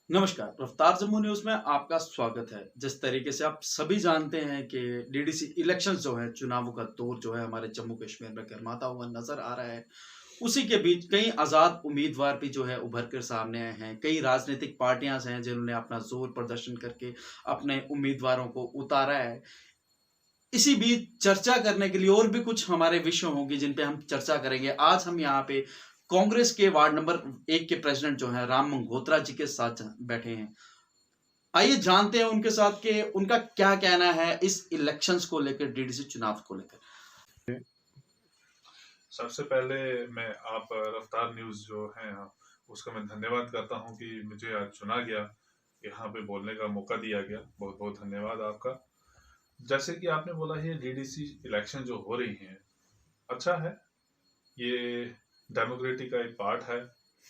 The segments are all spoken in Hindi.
नमस्कार, रफ्तार जम्मू न्यूज़ में आपका स्वागत है। जिस तरीके से आप सभी जानते हैं कि डीडीसी इलेक्शंस जो है, चुनावों का दौर जो है हमारे जम्मू कश्मीर में गरमाता हुआ नज़र आ रहा है। उसी के बीच कई आज़ाद उम्मीदवार भी जो है उभर कर सामने आए हैं। कई राजनीतिक पार्टियाँ हैं जिन्होंने अपना ज़ोर प्रदर्शन करके अपने उम्मीदवारों को उतारा है। इसी बीच चर्चा करने के लिए और भी कुछ हमारे विषय होंगे जिन पे हम चर्चा करेंगे। आज हम यहाँ पे कांग्रेस के वार्ड नंबर 1 के प्रेसिडेंट जो हैं राम मंगोत्रा जी के साथ बैठे हैं। आइए जानते हैं उनके साथ कि उनका क्या कहना है इस इलेक्शंस को लेकर, डीडीसी चुनाव को लेकर। सबसे पहले मैं आप रफ्तार न्यूज़ जो है उसका मैं धन्यवाद करता हूं कि मुझे आज चुना गया, यहाँ पे बोलने का मौका दिया गया। बहुत बहुत धन्यवाद आपका। जैसे कि आपने बोला है, डीडीसी इलेक्शन जो हो रही हैं अच्छा है। ये डेमोक्रेटिक का एक पार्ट है,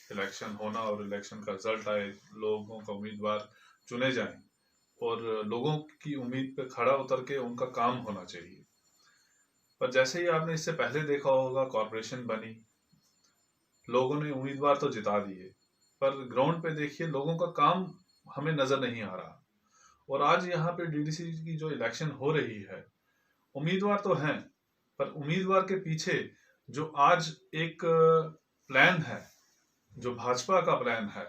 इलेक्शन होना और इलेक्शन का रिजल्ट आए, लोगों का उम्मीदवार चुने जाएं और लोगों की उम्मीद पे खड़ा उतर के उनका काम होना चाहिए। पर जैसे ही आपने इससे पहले देखा होगा, कॉरपोरेशन बनी, लोगों ने उम्मीदवार तो जिता दिए, पर ग्राउंड पे देखिए लोगों का काम हमें नजर नहीं आ रहा। और आज यहाँ पे डीडीसी की जो इलेक्शन हो रही है, उम्मीदवार तो हैं, पर उम्मीदवार के पीछे जो आज एक प्लान है, जो भाजपा का प्लान है,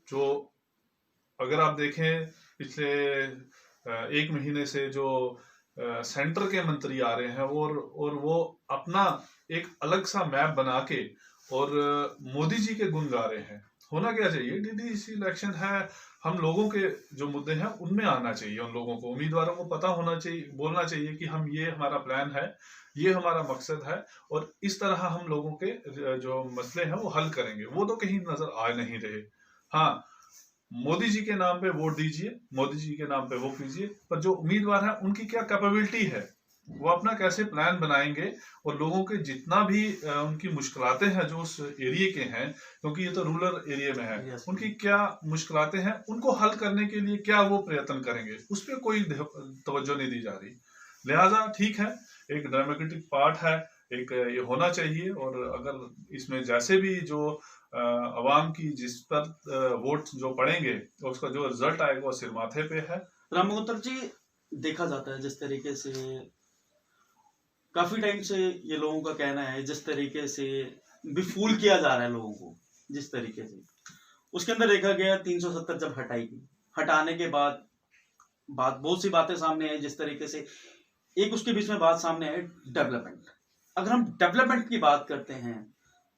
जो अगर आप देखें पिछले 1 महीने से जो सेंटर के मंत्री आ रहे हैं और वो अपना एक अलग सा मैप बना के और मोदी जी के गुण गा रहे हैं। होना क्या चाहिए, डीडीसी इलेक्शन है, हम लोगों के जो मुद्दे हैं उनमें आना चाहिए। उन लोगों को, उम्मीदवारों को पता होना चाहिए, बोलना चाहिए कि हम, ये हमारा प्लान है, ये हमारा मकसद है और इस तरह हम लोगों के जो मसले हैं वो हल करेंगे। वो तो कहीं नजर आ नहीं रहे। हाँ, मोदी जी के नाम पे वोट दीजिए, मोदी जी के नाम पे वो कीजिए, पर जो उम्मीदवार है उनकी क्या कैपेबिलिटी है, वो अपना कैसे प्लान बनाएंगे और लोगों के जितना भी उनकी मुश्किलातें हैं जो उस एरिया के हैं, क्योंकि ये तो रूरल एरिया में है, उनकी क्या मुश्किलातें हैं, उनको हल करने के लिए क्या वो प्रयत्न करेंगे, उस पर कोई तवज्जो नहीं दी जा रही। लिहाजा ठीक है, एक डेमोक्रेटिक पार्ट है, एक ये होना चाहिए। और अगर इसमें जैसे भी जो अवाम की जिस पर वोट जो पड़ेंगे उसका जो रिजल्ट आएगा वो सिर माथे पे है। राम मंगोत्रा जी, देखा जाता है जिस तरीके से काफी टाइम से ये लोगों का कहना है, जिस तरीके से बिफूल किया जा रहा है लोगों को, जिस तरीके से उसके अंदर देखा गया 370 जब हटाई गई, हटाने के बाद बात बहुत सी बातें सामने आई। जिस तरीके से एक उसके बीच में बात सामने आई, डेवलपमेंट। अगर हम डेवलपमेंट की बात करते हैं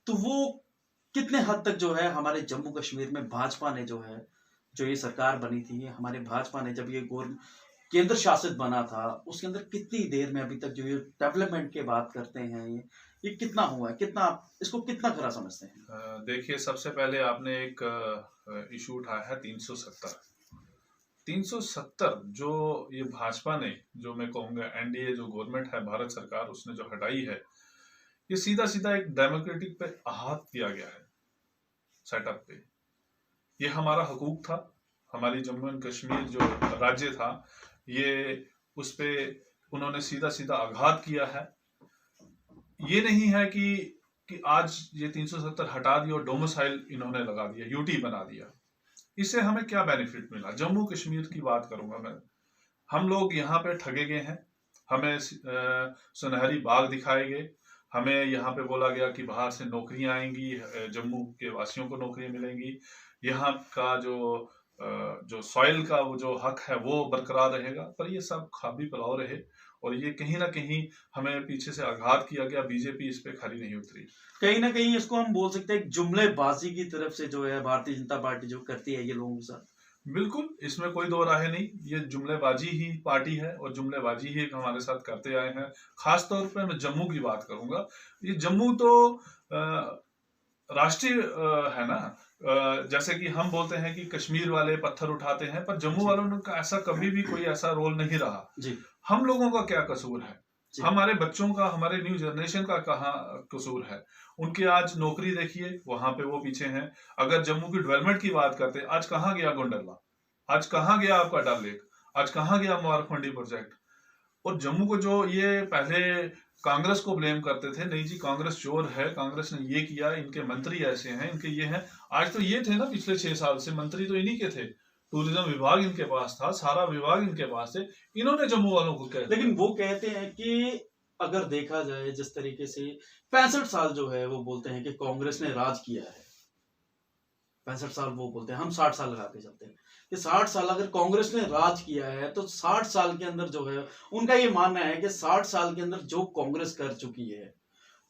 तो वो कितने हद तक जो है हमारे जम्मू कश्मीर में भाजपा ने जो है, जो ये सरकार बनी थी हमारे भाजपा ने, जब ये केंद्र शासित बना था, उसके अंदर कितनी देर में अभी तक जो ये डेवलपमेंट की बात करते हैं, ये कितना हुआ है, कितना इसको कितना खरा समझते हैं? देखिए, सबसे पहले आपने एक इशू उठाया है 370। 370 जो ये भाजपा ने, जो मैं कहूंगा एनडीए जो गवर्नमेंट है, भारत सरकार, उसने जो हटाई है, ये सीधा सीधा एक डेमोक्रेटिक पे आघात किया गया है सेटअप पे। ये हमारा हकूक था, हमारी जम्मू एंड कश्मीर जो राज्य था, ये उस पे उन्होंने सीधा सीधा आघात किया है। ये नहीं है कि आज ये 370 हटा दिया और डोमिसाइल इन्होंने लगा दिया, यूटी बना दिया। इससे हमें क्या बेनिफिट मिला? जम्मू कश्मीर की बात करूंगा मैं। हम लोग यहाँ पे ठगे गए हैं, हमें सुनहरी बाग दिखाए गए, हमें यहाँ पे बोला गया कि बाहर से नौकरियां आएंगी, जम्मू के वासियों को नौकरियां मिलेंगी, यहाँ का जो सॉइल का वो जो हक है वो बरकरार रहेगा। पर ये सब खाबी पुलाव रहे और ये कहीं ना कहीं हमें पीछे से आघात किया गया। बीजेपी इस पे खरी नहीं उतरी। कहीं ना कहीं इसको हम बोल सकते हैं जुमलेबाजी की तरफ से जो है भारतीय जनता पार्टी जो करती है ये लोगों के साथ। बिल्कुल, इसमें कोई दो राय नहीं, ये जुमलेबाजी ही पार्टी है और जुमलेबाजी ही हमारे साथ करते आए हैं। खास तौर पे मैं जम्मू की बात करूंगा। ये जम्मू तो राष्ट्रीय है ना। जैसे कि हम बोलते हैं कि कश्मीर वाले पत्थर उठाते हैं, पर जम्मू वालों का ऐसा कभी भी कोई ऐसा रोल नहीं रहा जी। हम लोगों का क्या कसूर है? हमारे बच्चों का, हमारे न्यू जनरेशन का कहाँ कसूर है? उनकी आज नौकरी देखिए, वहां पे वो पीछे हैं। अगर जम्मू की डेवलपमेंट की बात करते हैं, आज कहाँ गया गोंडरला, आज कहाँ गया आपका डल लेक, आज कहाँ गया मुबारक मंडी प्रोजेक्ट? और जम्मू को जो ये पहले कांग्रेस को ब्लेम करते थे, नहीं जी कांग्रेस चोर है, कांग्रेस ने ये किया, इनके मंत्री ऐसे हैं, इनके ये हैं। आज तो ये थे ना, पिछले 6 साल से मंत्री तो इन्हीं के थे, टूरिज्म विभाग इनके पास था, सारा विभाग इनके पास थे, इन्होंने जम्मू वालों को कह दिया। लेकिन वो कहते हैं कि अगर देखा जाए जिस तरीके से 65 साल जो है वो बोलते हैं कि कांग्रेस ने राज किया है, 65 साल वो बोलते हैं, हम 60 साल लगा के चलते हैं कि 60 साल अगर कांग्रेस ने राज किया है तो 60 साल के अंदर जो है उनका ये मानना है कि 60 साल के अंदर जो कांग्रेस कर चुकी है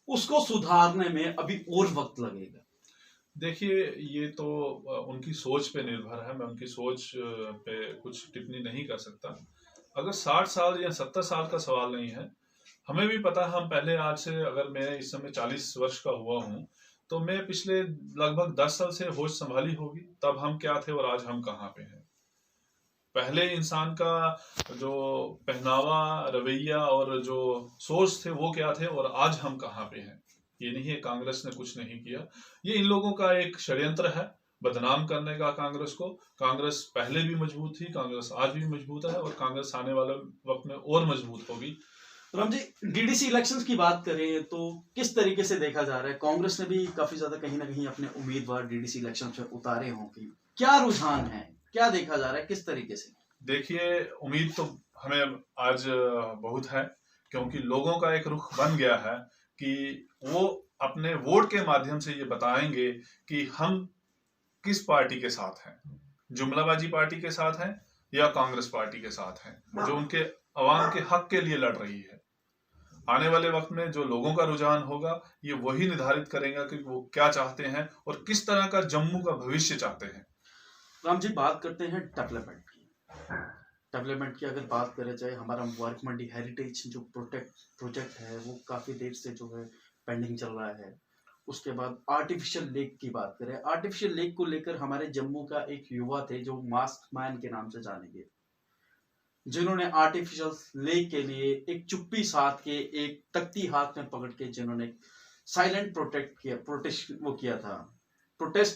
उसको सुधारने में अभी और वक्त लगेगा। देखिए ये तो उनकी सोच पे निर्भर है, मैं उनकी सोच पे कुछ टिप्पणी नहीं कर सकता। अगर 60 साल या 70 साल का सवाल नहीं है, हमें भी पता है, हम पहले आज से, अगर मैं इस समय 40 वर्ष का हुआ हूँ, तो मैं पिछले लगभग 10 साल से होश संभाली होगी, तब हम क्या थे और आज हम कहाँ पे हैं। पहले इंसान का जो पहनावा, रवैया और जो सोच थे वो क्या थे और आज हम कहाँ पे हैं। ये नहीं है कांग्रेस ने कुछ नहीं किया, ये इन लोगों का एक षड्यंत्र है बदनाम करने का कांग्रेस को। कांग्रेस पहले भी मजबूत थी, कांग्रेस आज भी मजबूत है और कांग्रेस आने वाले वक्त में और मजबूत होगी। राम जी, डीडीसी इलेक्शंस की बात करें तो किस तरीके से देखा जा रहा है? कांग्रेस ने भी काफी ज्यादा कहीं ना कहीं अपने उम्मीदवार डीडीसी इलेक्शन में उतारे होंगे, क्या रुझान है, क्या देखा जा रहा है, किस तरीके से? देखिए उम्मीद तो हमें आज बहुत है, क्योंकि लोगों का एक रुख बन गया है कि वो अपने वोट के माध्यम से ये बताएंगे कि हम किस पार्टी के साथ हैं, जुमलाबाजी पार्टी के साथ हैं या कांग्रेस पार्टी के साथ हैं, जो उनके अवाम के हक के लिए लड़ रही है। आने वाले वक्त में जो लोगों का रुझान होगा, ये वही निर्धारित करेगा कि वो क्या चाहते हैं और किस तरह का जम्मू का भविष्य चाहते हैं। राम जी, बात करते हैं डेवलपमेंट की। डेवलपमेंट की अगर बात करें जाए, हमारा मुबारक मंडी हेरिटेज जो प्रोजेक्ट है वो काफी देर से जो है पेंडिंग चल रहा है। उसके बाद आर्टिफिशियल लेक की बात करें, आर्टिफिशियल लेक को लेकर हमारे जम्मू का एक युवा थे जो मास्क मैन के नाम से जाने गए, जिन्होंने आर्टिफिशियल लेक के लिए एक चुप्पी साध के, एक तख्ती हाथ में पकड़ के, जिन्होंने साइलेंट प्रोटेस्ट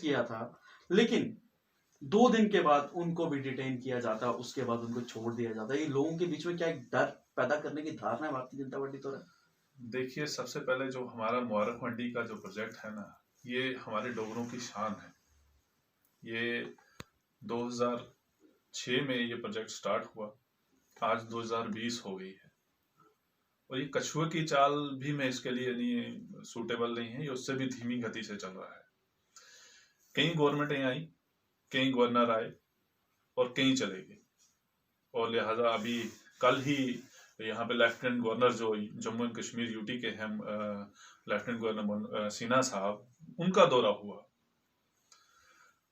किया था। लेकिन 2 दिन के बाद उनको भी डिटेन किया जाता, उसके बाद उनको छोड़ दिया जाता। ये लोगों के बीच में क्या एक डर पैदा करने की धारणा है भारतीय जनता पार्टी द्वारा? देखिए सबसे पहले जो हमारा मुबारक मंडी का जो प्रोजेक्ट है ना, ये हमारे डोगरों की शान है। ये 2006 में ये प्रोजेक्ट स्टार्ट हुआ, आज 2020 हो गई है, और ये कछुए की चाल भी मैं इसके लिए नहीं सूटेबल नहीं है, ये उससे भी धीमी गति से चल रहा है। कई गवर्नमेंटें आई, कई गवर्नर आए और कई चले गए, और लिहाजा अभी कल ही यहाँ पे लेफ्टिनेंट गवर्नर जो जम्मू एंड कश्मीर यूटी के हैं, लेफ्टिनेंट गवर्नर सिन्हा साहब, उनका दौरा हुआ।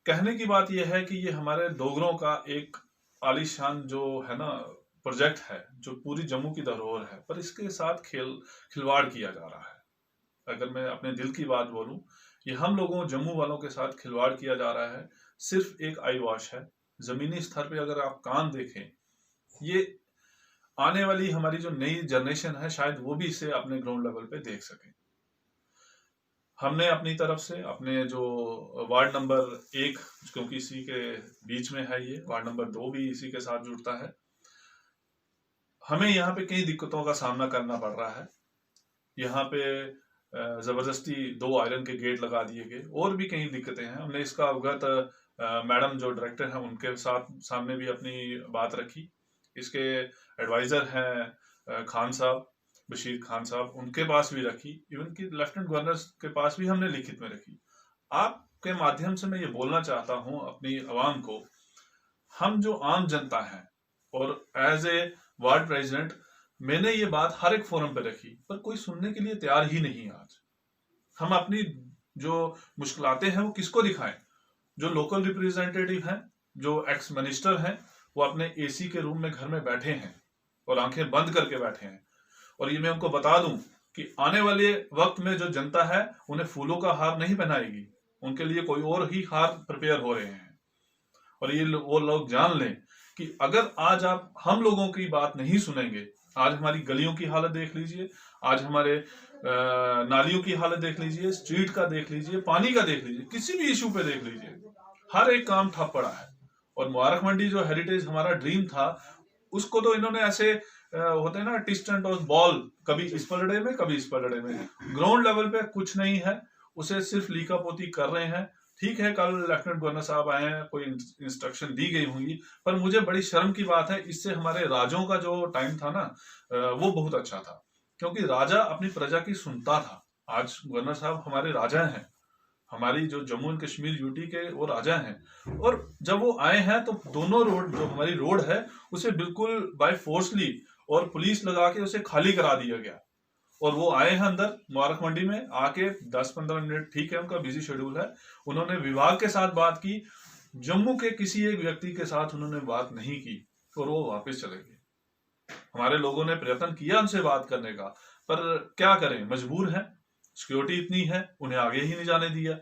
कहने की बात यह है कि ये हमारे डोगरों का एक आलीशान जो है ना प्रोजेक्ट है, जो पूरी जम्मू की धरोहर है, पर इसके साथ खिलवाड़ किया जा रहा है। अगर मैं अपने दिल की बात बोलूं, ये हम लोगों जम्मू वालों के साथ खिलवाड़ किया जा रहा है। सिर्फ एक आई वॉश है, जमीनी स्तर पे अगर आप काम देखें, ये आने वाली हमारी जो नई जनरेशन है शायद वो भी इसे अपने ग्राउंड लेवल पे देख सके। हमने अपनी तरफ से अपने जो वार्ड नंबर 1, क्योंकि इसी के बीच में है ये, वार्ड नंबर 2 भी इसी के साथ जुड़ता है, हमें यहाँ पे कई दिक्कतों का सामना करना पड़ रहा है। यहाँ पे जबरदस्ती 2 आयरन के गेट लगा दिए गए, और भी कई दिक्कतें हैं। हमने इसका अवगत मैडम जो डायरेक्टर हैं उनके सामने भी अपनी बात रखी। इसके एडवाइजर हैं खान साहब, बशीर खान साहब, उनके पास भी रखी। इवन कि लेफ्टिनेंट गवर्नर के पास भी हमने लिखित में रखी। आपके माध्यम से मैं ये बोलना चाहता हूँ अपनी आवाम को, हम जो आम जनता हैं, और एज ए वार्ड प्रेसिडेंट मैंने ये बात हर एक फोरम पे रखी, पर कोई सुनने के लिए तैयार ही नहीं। आज हम अपनी जो मुश्किलातें हैं वो किसको दिखाएं? जो लोकल रिप्रेजेंटेटिव हैं, जो एक्स मिनिस्टर हैं, वो अपने एसी के रूम में घर में बैठे हैं और आंखें बंद करके बैठे हैं। और ये मैं उनको बता दूं कि आने वाले वक्त में जो जनता है उन्हें फूलों का हार नहीं पहनाएगी, उनके लिए कोई और ही हार प्रिपेयर हो रहे हैं। और ये वो लोग जान लें कि अगर आज आप हम लोगों की बात नहीं सुनेंगे, आज हमारी गलियों की हालत देख लीजिए, आज हमारे नालियों की हालत देख लीजिए, स्ट्रीट का देख लीजिए, पानी का देख लीजिए, किसी भी इशू पे देख लीजिए, हर एक काम ठप पड़ा है। और मुबारक मंडी जो हेरिटेज हमारा ड्रीम था, उसको तो इन्होंने ऐसे होते हैं ना टिस्ट और बॉल, कभी इस पलड़े में कभी इस पलड़े में, ग्राउंड लेवल पे कुछ नहीं है, उसे सिर्फ लीका पोती कर रहे हैं। ठीक है, कल लेफ्टिनेंट गवर्नर साहब आए हैं, कोई इंस्ट्रक्शन दी गई होंगी, पर मुझे बड़ी शर्म की बात है, इससे हमारे राजों का जो टाइम था ना वो बहुत अच्छा था, क्योंकि राजा अपनी प्रजा की सुनता था। आज गवर्नर साहब हमारे राजा हैं, हमारी जो जम्मू एंड कश्मीर यूटी के वो राजा हैं, और जब वो आए हैं तो दोनों रोड, जो हमारी रोड है उसे बिल्कुल बाय फोर्सली और पुलिस लगा के उसे खाली करा दिया गया। और वो आए हैं अंदर मुबारक मंडी में आके 10-15 मिनट, ठीक है उनका बिजी शेड्यूल है, उन्होंने विभाग के साथ बात की, जम्मू के किसी एक व्यक्ति के साथ उन्होंने बात नहीं की और वो वापस चले गए। हमारे लोगों ने प्रयत्न किया उनसे बात करने का, पर क्या करें, मजबूर हैं, सिक्योरिटी इतनी है, उन्हें आगे ही नहीं जाने दिया।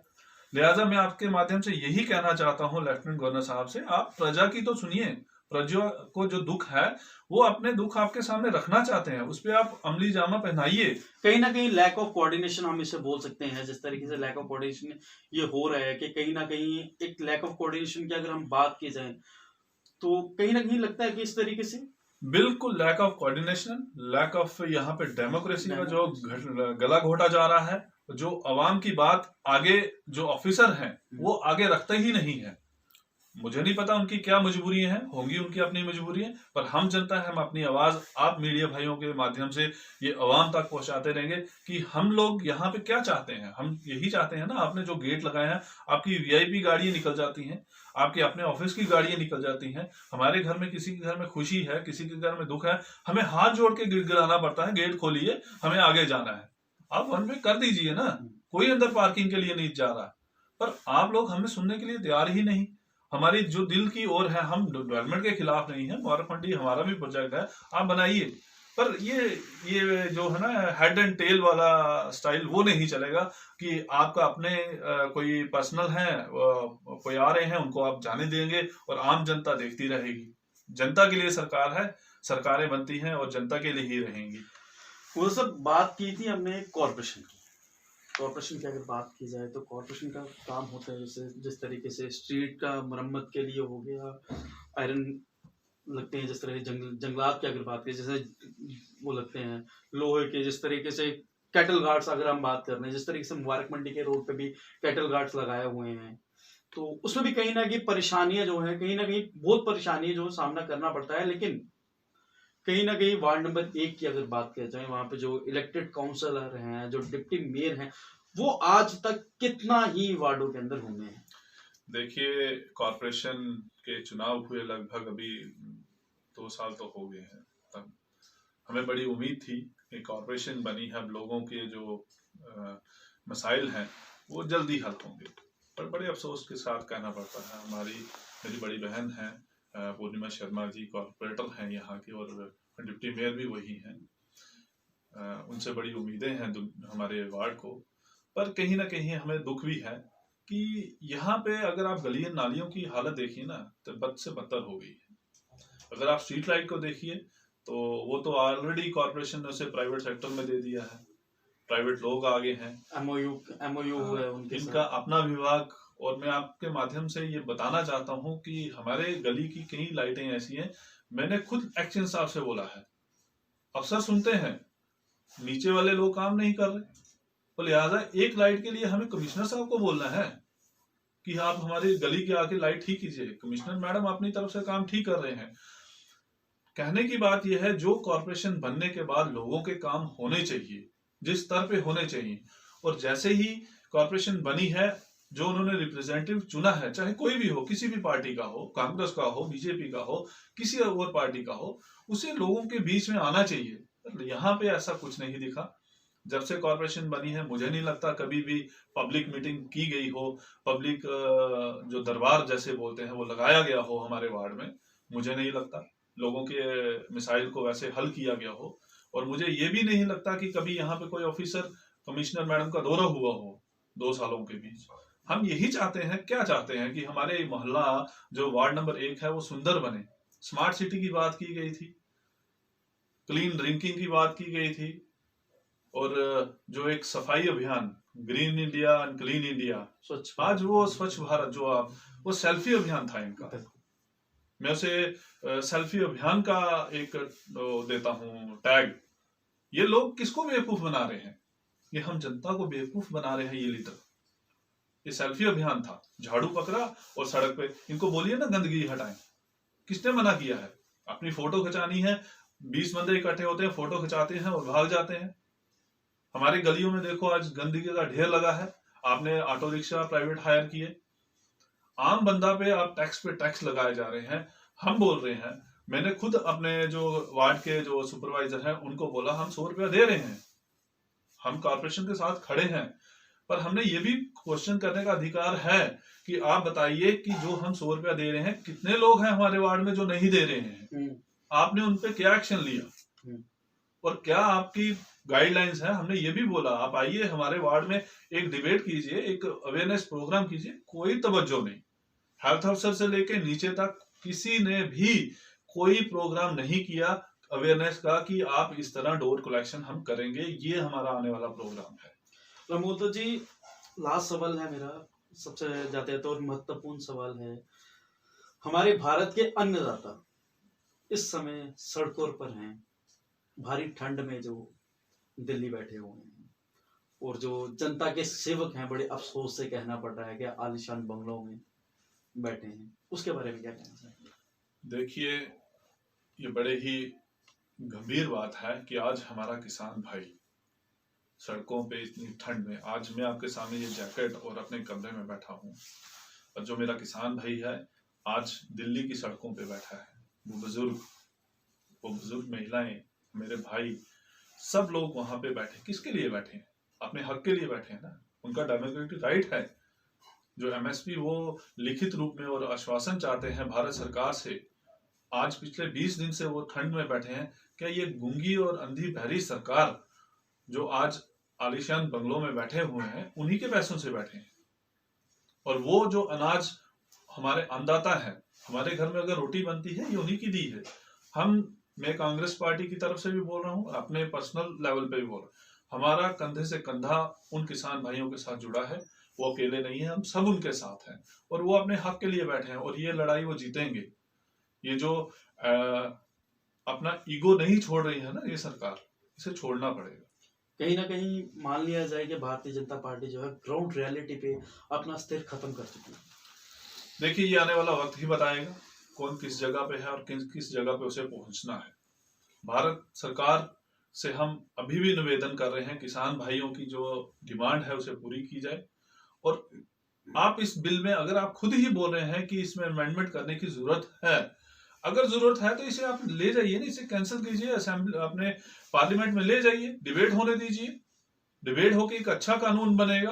लिहाजा मैं आपके माध्यम से यही कहना चाहता हूं लेफ्टिनेंट गवर्नर साहब से, आप प्रजा की तो सुनिए, प्रजा को जो दुख है वो अपने दुख आपके सामने रखना चाहते हैं, उस पर आप अमली जामा पहनाइए। कहीं ना कहीं लैक ऑफ कोऑर्डिनेशन हम इसे बोल सकते हैं, जिस तरीके से लैक ऑफ कोऑर्डिनेशन ये हो रहा है कि कहीं ना कहीं एक लैक ऑफ कोऑर्डिनेशन की अगर हम बात की जाए तो कहीं ना कहीं लगता है कि इस तरीके से बिल्कुल lack of coordination, lack of यहाँ पे डेमोक्रेसी का जो गला घोटा जा रहा है, जो अवाम की बात आगे जो ऑफिसर हैं वो आगे रखते ही नहीं है। मुझे नहीं पता उनकी क्या मजबूरियां हैं, होंगी उनकी अपनी मजबूरियां, पर हम जनता है, हम अपनी आवाज आप मीडिया भाइयों के माध्यम से ये अवाम तक पहुंचाते रहेंगे कि हम लोग यहाँ पे क्या चाहते हैं। हम यही चाहते हैं ना, आपने जो गेट लगाए हैं, आपकी वीआईपी गाड़ियां निकल जाती हैं, आपके अपने ऑफिस की गाड़ियां निकल जाती हैं, हमारे घर में किसी के घर में खुशी है, किसी के घर में दुख है, हमें हाथ जोड़ के गिड़गिड़ाना पड़ता है, गेट खोलिए हमें आगे जाना है, आप वन वे कर दीजिए ना, कोई अंदर पार्किंग के लिए नहीं जा रहा। पर आप लोग हमें सुनने के लिए तैयार ही नहीं। हमारी जो दिल की ओर है, हम डेवलपमेंट के खिलाफ नहीं है, मुबारक मंडी हमारा भी प्रोजेक्ट है, आप बनाइए, पर ये जो है ना हेड एंड टेल वाला स्टाइल वो नहीं चलेगा कि आपका अपने कोई पर्सनल है, कोई आ रहे हैं उनको आप जाने देंगे और आम जनता देखती रहेगी। जनता के लिए सरकार है, सरकारें बनती हैं और जनता के लिए ही रहेंगी। वो सब बात की थी हमने कॉर्पोरेशन की। कॉर्पोरेशन की अगर बात की जाए तो कॉर्पोरेशन का काम होता है जैसे जिस तरीके से स्ट्रीट का मरम्मत के लिए हो गया, आयरन लगते हैं, जिस तरह जंगलात की अगर बात करें जैसे वो लगते हैं, लोहे के, जिस तरीके से कैटल गार्ड्स अगर हम बात कर रहे हैं, जिस तरीके से मुबारक मंडी के रोड पे भी कैटल गार्ड्स लगाए हुए हैं, तो उसमें भी कहीं ना कहीं परेशानियां जो है, कहीं ना कहीं बहुत परेशानियां जो सामना करना पड़ता है। लेकिन कहीं ना कहीं वार्ड नंबर 1 की अगर बात की जाए, वहां पे जो इलेक्टेड काउंसलर हैं, जो डिप्टी मेयर हैं, वो आज तक कितना ही वार्डों के अंदर घूमे हैं। देखिए, कॉरपोरेशन के चुनाव हुए लगभग अभी 2 साल तो हो गए हैं, तब हमें बड़ी उम्मीद थी कि कॉरपोरेशन बनी है, अब लोगों के जो मसाइल हैं वो जल्दी हल होंगे, पर बड़े अफसोस के साथ कहना पड़ता है, मेरी बड़ी बहन है पूर्णिमा शर्मा जी, कॉर्पोरेटर हैं यहाँ की, और डिप्टी मेयर भी वही हैं, उनसे बड़ी उम्मीदें हैं हमारे वार्ड को, पर कहीं ना कहीं हमें दुख भी है कि यहाँ पे अगर आप गली नालियों की हालत देखिए ना तो बद से बदतर हो गई है। अगर आप स्ट्रीट लाइट को देखिए तो वो तो ऑलरेडी कॉर्पोरेशन ने उसे प्राइवेट सेक्टर में दे दिया है, प्राइवेट लोग आगे हैं, एमओयू है उनके इनका अपना विभाग। और मैं आपके माध्यम से ये बताना चाहता हूँ कि हमारे गली की कई लाइटें ऐसी हैं, मैंने खुद एक्शन साहब से बोला है, अफसर सुनते हैं, नीचे वाले लोग काम नहीं कर रहे, तो लिहाजा एक लाइट के लिए हमें कमिश्नर साहब को बोलना है कि आप हमारी गली के आके लाइट ठीक कीजिए, कमिश्नर मैडम अपनी तरफ से काम ठीक कर रहे हैं। कहने की बात यह है, जो कॉर्पोरेशन बनने के बाद लोगों के काम होने चाहिए, जिस स्तर पे होने चाहिए, और जैसे ही कॉर्पोरेशन बनी है, जो उन्होंने रिप्रेजेंटेटिव चुना है, चाहे कोई भी हो, किसी भी पार्टी का हो, कांग्रेस का हो, बीजेपी का हो, किसी और पार्टी का हो, उसे लोगों के बीच में आना चाहिए। यहाँ पे ऐसा कुछ नहीं दिखा। जब से कॉर्पोरेशन बनी है मुझे नहीं लगता कभी भी पब्लिक मीटिंग की गई हो, पब्लिक जो दरबार जैसे बोलते हैं वो लगाया गया हो हमारे वार्ड में, मुझे नहीं लगता लोगों के मिसाइल को वैसे हल किया गया हो। और मुझे ये भी नहीं लगता कि कभी यहाँ पे कोई ऑफिसर कमिश्नर मैडम का दौरा हुआ हो 2 सालों के बीच। हम यही चाहते हैं, क्या चाहते हैं कि हमारे मोहल्ला जो वार्ड नंबर 1 है वो सुंदर बने। स्मार्ट सिटी की बात की गई थी, क्लीन ड्रिंकिंग की बात की गई थी, और जो एक सफाई अभियान green India and clean India, आज वो स्वच्छ भारत जो आप वो सेल्फी अभियान था इनका। मैं उसे सेल्फी अभियान का एक देता हूँ टैग। ये लोग किसको बेवकूफ बना रहे हैं? ये हम जनता को बेवकूफ बना रहे हैं। ये लीडर, ये सेल्फी अभियान था, झाड़ू पकड़ा और सड़क पे इनको बोलिए ना गंदगी हटाएं। किसने मना किया है? अपनी फोटो खिंचानी है, 20 बंदे इकट्ठे होते हैं, फोटो खिंचाते हैं और भाग जाते हैं। हमारी गलियों में देखो आज गंदगी का ढेर लगा है। आपने ऑटो रिक्शा प्राइवेट हायर किए, आम बंदा पे आप टैक्स पे टैक्स लगाए जा रहे हैं। हम बोल रहे हैं, मैंने खुद अपने जो वार्ड के जो सुपरवाइजर हैं उनको बोला हम 100 रुपया दे रहे हैं, हम कॉर्पोरेशन के साथ खड़े हैं, पर हमने ये भी क्वेश्चन करने का अधिकार है कि आप बताइए कि जो हम 100 रुपया दे रहे हैं कितने लोग हैं हमारे वार्ड में जो नहीं दे रहे हैं? आपने उन पे क्या एक्शन लिया और क्या आपकी गाइडलाइंस है? हमने ये भी बोला आप आइए हमारे वार्ड में एक डिबेट कीजिए, एक अवेयरनेस प्रोग्राम कीजिए। कोई तवज्जो नहीं। हेल्थ अफसर से लेके नीचे तक किसी ने भी कोई प्रोग्राम नहीं किया अवेयरनेस का कि आप इस तरह डोर कलेक्शन हम करेंगे, ये हमारा आने वाला प्रोग्राम है। प्रमोद जी, लास्ट सवाल है मेरा, सबसे ज्यादा और महत्वपूर्ण सवाल है। हमारे भारत के अन्नदाता इस समय सड़कों पर हैं, भारी ठंड में जो दिल्ली बैठे हुए हैं, और जो जनता के सेवक हैं बड़े अफसोस से कहना पड़ रहा है कि आलीशान बंगलों में बैठे हैं, उसके बारे में क्या कहना चाहिए? देखिए, ये बड़े ही गंभीर बात है कि आज हमारा किसान भाई सड़कों पे इतनी ठंड में, आज मैं आपके सामने ये जैकेट और अपने कमरे में बैठा हूँ, और जो मेरा किसान भाई है आज दिल्ली की सड़कों पे बैठा है। वो बुजुर्ग महिलाएं, मेरे भाई, सब लोग वहां पे बैठे। किसके लिए बैठे हैं? अपने हक के लिए बैठे हैं ना, उनका डेमोक्रेटिक राइट है। जो एमएसपी वो लिखित रूप में और आश्वासन चाहते हैं भारत सरकार से, आज पिछले 20 दिन से वो ठंड में बैठे हैं। क्या ये गूंगी और अंधी बहरी सरकार जो आज आलीशान बंगलों में बैठे हुए हैं उन्हीं के पैसों से बैठे हैं? और वो जो अनाज हमारे अन्नदाता है, हमारे घर में अगर रोटी बनती है ये उन्हीं की दी है। मैं कांग्रेस पार्टी की तरफ से भी बोल रहा हूँ, अपने पर्सनल लेवल पे भी बोल रहा हूँ, हमारा कंधे से कंधा उन किसान भाइयों के साथ जुड़ा है। वो अकेले नहीं है, हम सब उनके साथ हैं और वो अपने हक के लिए बैठे हैं और ये लड़ाई वो जीतेंगे। ये जो अपना ईगो नहीं छोड़ रही है ना ये सरकार, इसे छोड़ना पड़ेगा। कहीं ना कहीं मान लिया जाए कि भारतीय जनता पार्टी जो है ग्राउंड रियलिटी पे अपना स्थिर खत्म कर चुकी है। देखिए, ये आने वाला वक्त ही बताएगा कौन किस जगह पे है और किस जगह पे उसे पहुंचना है। भारत सरकार से हम अभी भी निवेदन कर रहे हैं, किसान भाइयों की जो डिमांड है उसे पूरी की जाए। और आप इस बिल में, अगर आप खुद ही बोल रहे हैं कि इसमें अमेंडमेंट करने की जरूरत है, अगर जरूरत है तो इसे आप ले जाइए ना, इसे कैंसिल कीजिए, असेंबली अपने पार्लियामेंट में ले जाइए, डिबेट होने दीजिए। डिबेट होकर एक अच्छा कानून बनेगा,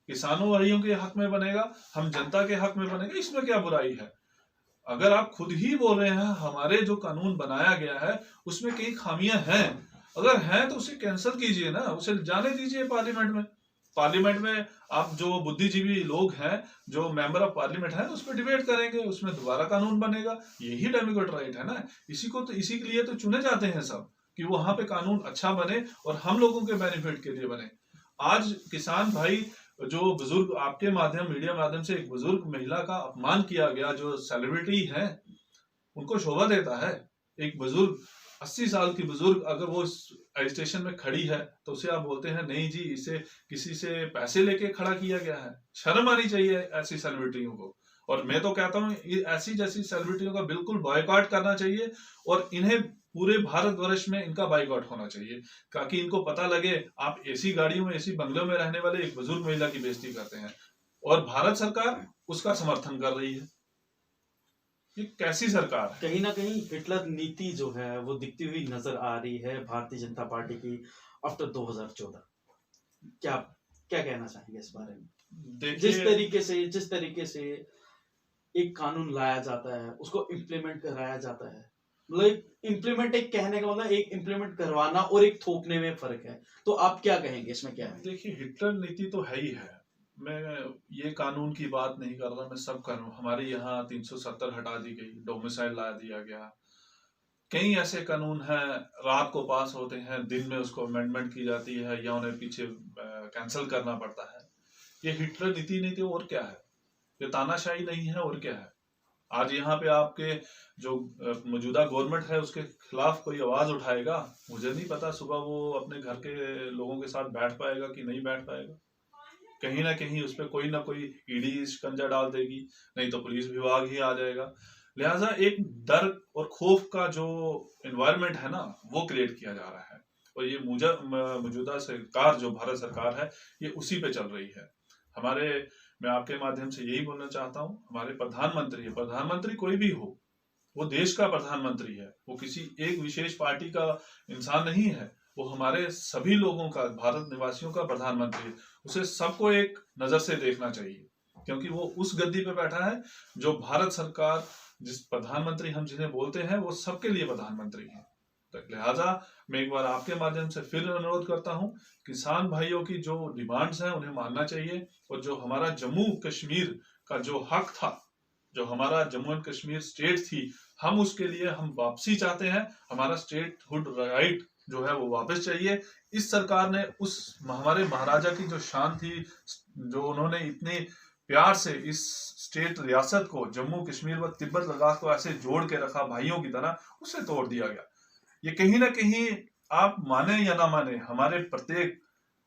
किसानों भाइयों के हक में बनेगा, हम जनता के हक में बनेगा। इसमें क्या बुराई है? अगर आप खुद ही बोल रहे हैं हमारे जो कानून बनाया गया है उसमें कई खामियां हैं, अगर हैं तो उसे कैंसिल कीजिए ना, उसे जाने दीजिए पार्लियामेंट में। पार्लियामेंट में आप जो बुद्धिजीवी लोग हैं, जो मेंबर ऑफ पार्लियामेंट हैं, उस पर डिबेट करेंगे, उसमें दोबारा कानून बनेगा। यही डेमोक्रेटिक राइट है ना। इसी के लिए तो चुने जाते हैं सब, कि वहां पे कानून अच्छा बने और हम लोगों के बेनिफिट के लिए बने। आज किसान भाई, जो बुजुर्ग, आपके माध्यम, मीडिया माध्यम से एक बुजुर्ग महिला का अपमान किया गया, जो सेलिब्रिटी है, उनको शोभा देता है? एक बुजुर्ग 80 साल की बुजुर्ग अगर वो स्टेशन में खड़ी है तो उसे आप बोलते हैं नहीं जी, इसे किसी से पैसे लेके खड़ा किया गया है। शर्म आनी चाहिए ऐसी सेलिब्रिटियों को। और मैं तो कहता हूँ ऐसी जैसी सेलिब्रिटियों का बिल्कुल बॉयकॉट करना चाहिए और इन्हें पूरे भारतवर्ष में इनका बाइकआउट होना चाहिए, ताकि इनको पता लगे आप एसी गाड़ियों में, एसी बंगलों में रहने वाले एक बुजुर्ग महिला की बेइज्जती करते हैं और भारत सरकार उसका समर्थन कर रही है। ये कैसी सरकार है? कहीं ना कहीं हिटलर नीति जो है वो दिखती हुई नजर आ रही है भारतीय जनता पार्टी की आफ्टर 2014। क्या क्या कहना चाहेंगे इस बारे में? जिस तरीके से एक कानून लाया जाता है, उसको इम्प्लीमेंट कराया जाता है, मतलब इम्प्लीमेंट, एक कहने का मतलब एक इम्प्लीमेंट करवाना और एक थोपने में फर्क है। तो आप क्या कहेंगे इसमें? क्या है? देखिए, हिटलर नीति तो है ही है। मैं ये कानून की बात नहीं कर रहा, मैं सब कानून, हमारे यहाँ 370 हटा दी गई, डोमिसाइल ला दिया गया, कई ऐसे कानून हैं रात को पास होते हैं, दिन में उसको अमेंडमेंट की जाती है या उन्हें पीछे कैंसिल करना पड़ता है। ये हिटलर नीति नहीं थी और क्या है? ये तानाशाही नहीं है और क्या है? आज यहाँ पे आपके जो मौजूदा गवर्नमेंट है उसके खिलाफ कोई आवाज उठाएगा? मुझे नहीं पता सुबह वो अपने घर के लोगों के साथ बैठ पाएगा कि नहीं बैठ पाएगा। कहीं ना कहीं उस पर कोई ना कोई ईडी शिकंजा डाल देगी, नहीं तो पुलिस विभाग ही आ जाएगा। लिहाजा एक डर और खौफ का जो एनवायरनमेंट है ना, वो क्रिएट किया जा रहा है। और ये मौजूदा सरकार जो भारत सरकार है, ये उसी पे चल रही है। मैं आपके माध्यम से यही बोलना चाहता हूँ, हमारे प्रधानमंत्री कोई भी हो, वो देश का प्रधानमंत्री है, वो किसी एक विशेष पार्टी का इंसान नहीं है, वो हमारे सभी लोगों का, भारत निवासियों का प्रधानमंत्री है। उसे सबको एक नजर से देखना चाहिए, क्योंकि वो उस गद्दी पे बैठा है जो भारत सरकार, जिस प्रधानमंत्री हम जिन्हें बोलते हैं, वो सबके लिए प्रधानमंत्री है। तो लिहाजा मैं एक बार आपके माध्यम से फिर अनुरोध करता हूं, किसान भाइयों की जो डिमांड्स हैं उन्हें मानना चाहिए, और जो हमारा जम्मू कश्मीर का जो हक था, जो हमारा जम्मू एंड कश्मीर स्टेट थी, हम उसके लिए हम वापसी चाहते हैं। हमारा स्टेटहुड राइट जो है वो वापस चाहिए। इस सरकार ने उस हमारे महाराजा की जो शान थी, जो उन्होंने इतने प्यार से इस स्टेट रियासत को, जम्मू कश्मीर व तिब्बत लद्दाख को ऐसे जोड़ के रखा भाइयों की तरह, उसे तोड़ दिया गया। ये कहीं ना कहीं, आप माने या ना माने, हमारे प्रत्येक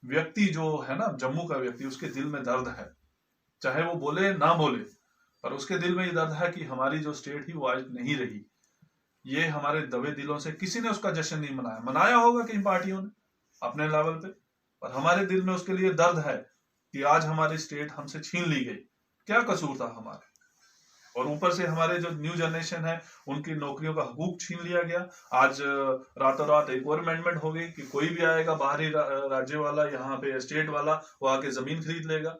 व्यक्ति जो है ना, जम्मू का व्यक्ति, उसके दिल में दर्द है, चाहे वो बोले ना बोले, पर उसके दिल में ये दर्द है कि हमारी जो स्टेट ही वो आज नहीं रही। ये हमारे दबे दिलों से किसी ने उसका जश्न नहीं मनाया होगा कई पार्टियों ने अपने लेवल पे, पर हमारे दिल में उसके लिए दर्द है कि आज हमारी स्टेट हमसे छीन ली गई। क्या कसूर था हमारे? और ऊपर से हमारे जो न्यू जनरेशन है, उनकी नौकरियों का हकूक छीन लिया गया। आज रातों रात एक और अमेंडमेंट हो गई कि कोई भी आएगा बाहरी राज्य वाला, यहाँ पे स्टेट वाला, वो आके जमीन खरीद लेगा।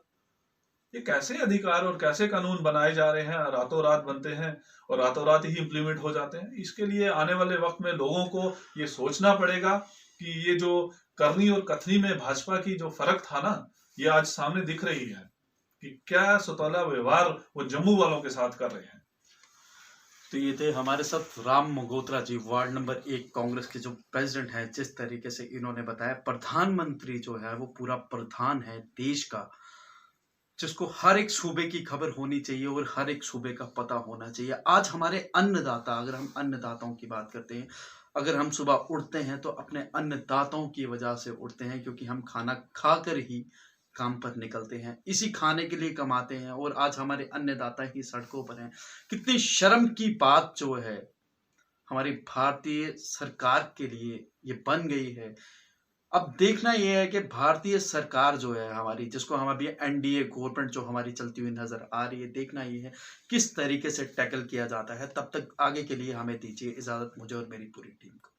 ये कैसे अधिकार और कैसे कानून बनाए जा रहे हैं, रातों रात बनते हैं और रातों रात ही इम्प्लीमेंट हो जाते हैं। इसके लिए आने वाले वक्त में लोगों को ये सोचना पड़ेगा कि ये जो करनी और कथनी में भाजपा की जो फर्क था ना, ये आज सामने दिख रही है कि क्या सौतेला व्यवहार वो जम्मू वालों के साथ कर रहे हैं। तो ये थे हमारे साथ राम मगोत्रा जी, वार्ड नंबर 1 कांग्रेस के जो प्रेसिडेंट हैं। जिस तरीके से इन्होंने बताया, प्रधानमंत्री जो है वो पूरा प्रधान है देश का, जिसको हर एक सूबे की खबर होनी चाहिए और हर एक सूबे का पता होना चाहिए। आज हमारे अन्नदाता, अगर हम अन्नदाताओं की बात करते हैं, अगर हम सुबह उठते हैं तो अपने अन्नदाताओं की वजह से उठते हैं, क्योंकि हम खाना खाकर ही काम पर निकलते हैं, इसी खाने के लिए कमाते हैं, और आज हमारे अन्नदाता ही सड़कों पर हैं। कितनी शर्म की बात जो है हमारी भारतीय सरकार के लिए ये बन गई है। अब देखना ये है कि भारतीय सरकार जो है हमारी, जिसको हम अभी एनडीए गवर्नमेंट जो हमारी चलती हुई नजर आ रही है, देखना ये है किस तरीके से टैकल किया जाता है। तब तक आगे के लिए हमें दीजिए इजाजत, मुझे और मेरी पूरी टीम को।